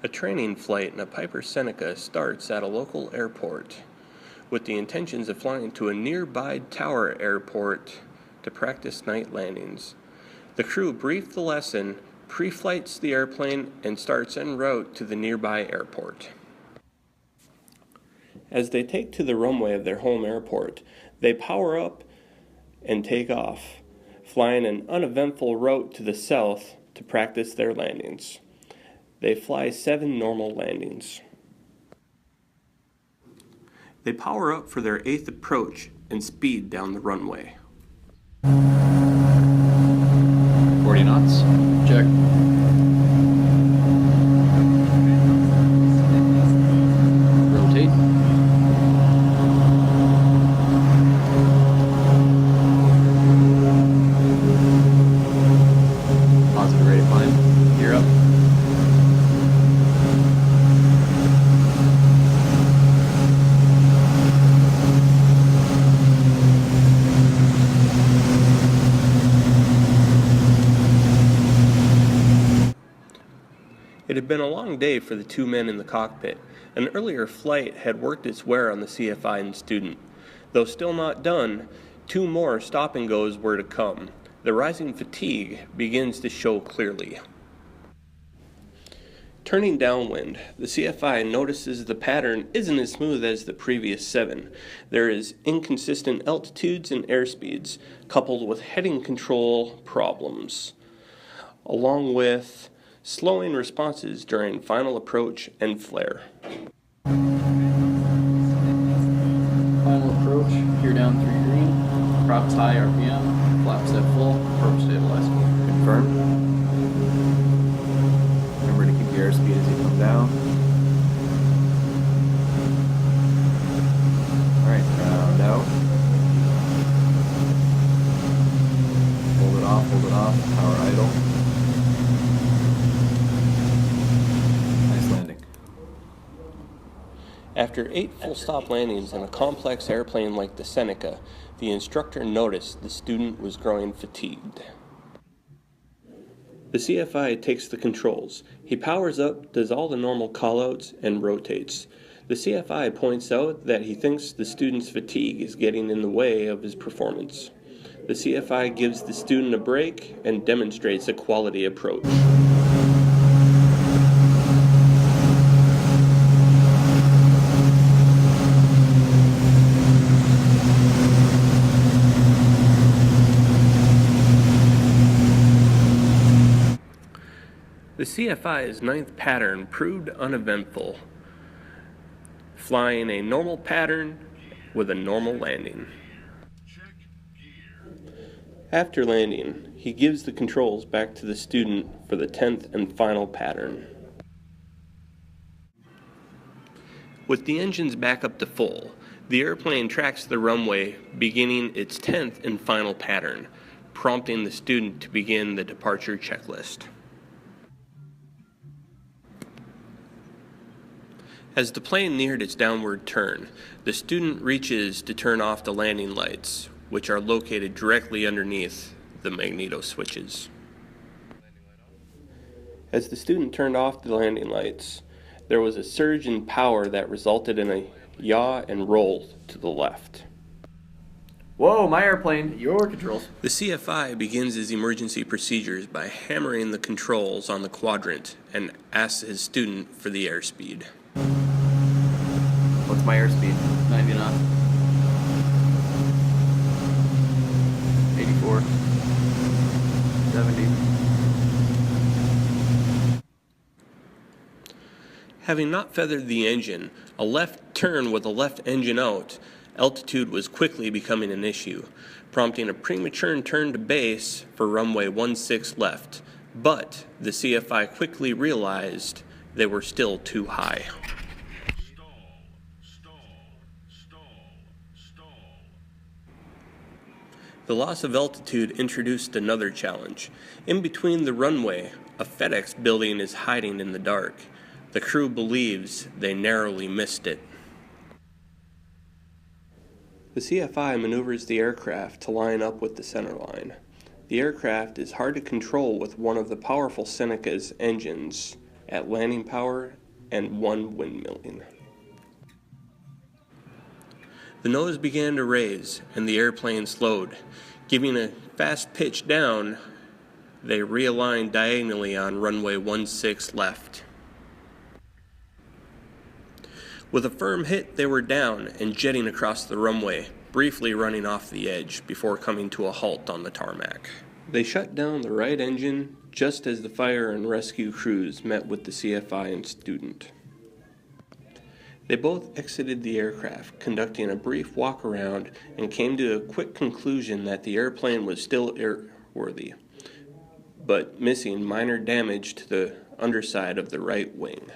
A training flight in a Piper Seneca starts at a local airport with the intentions of flying to a nearby tower airport to practice night landings. The crew brief the lesson, pre-flights the airplane, and starts en route to the nearby airport. As they take to the runway of their home airport, they power up and take off, flying an uneventful route to the south to practice their landings. They fly 7 normal landings. They power up for their 8th approach and speed down the runway. 40 knots. Check. Rotate. Positive rate of climb. Gear up. It had been a long day for the 2 men in the cockpit. An earlier flight had worked its wear on the CFI and student. Though still not done, 2 more stop-and-goes were to come. The rising fatigue begins to show clearly. Turning downwind, the CFI notices the pattern isn't as smooth as the previous 7. There is inconsistent altitudes and airspeeds, coupled with heading control problems, along with slowing responses during final approach and flare. Final approach. Gear down 3 green. Props high RPM. Flaps at full. Approach stabilized. Confirmed. Remember to keep your airspeed as you come down. Alright, ground out. Hold it off, power idle. Nice landing. After 8 full-stop landings in a complex airplane like the Seneca, the instructor noticed the student was growing fatigued. The CFI takes the controls. He powers up, does all the normal callouts, and rotates. The CFI points out that he thinks the student's fatigue is getting in the way of his performance. The CFI gives the student a break and demonstrates a quality approach. The CFI's 9th pattern proved uneventful, flying a normal pattern with a normal landing. After landing, he gives the controls back to the student for the 10th and final pattern. With the engines back up to full, the airplane tracks the runway, beginning its 10th and final pattern, prompting the student to begin the departure checklist. As the plane neared its downward turn, the student reaches to turn off the landing lights, which are located directly underneath the magneto switches. As the student turned off the landing lights, there was a surge in power that resulted in a yaw and roll to the left. Whoa, my airplane! Your controls. The CFI begins his emergency procedures by hammering the controls on the quadrant and asks his student for the airspeed. What's my airspeed? 90 knots. 84. 70. Having not feathered the engine, a left turn with a left engine out, altitude was quickly becoming an issue, prompting a premature turn to base for runway 16 left. But the CFI quickly realized they were still too high. The loss of altitude introduced another challenge. In between the runway, a FedEx building is hiding in the dark. The crew believes they narrowly missed it. The CFI maneuvers the aircraft to line up with the center line. The aircraft is hard to control with one of the powerful Seneca's engines at landing power and 1 windmilling. The nose began to raise and the airplane slowed. Giving a fast pitch down, they realigned diagonally on runway 16 left. With a firm hit, they were down and jetting across the runway, briefly running off the edge before coming to a halt on the tarmac. They shut down the right engine just as the fire and rescue crews met with the CFI and student. They both exited the aircraft, conducting a brief walk around, and came to a quick conclusion that the airplane was still airworthy, but missing minor damage to the underside of the right wing.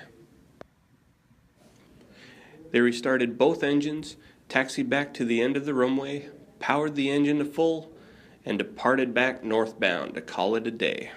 They restarted both engines, taxied back to the end of the runway, powered the engine to full, and departed back northbound to call it a day.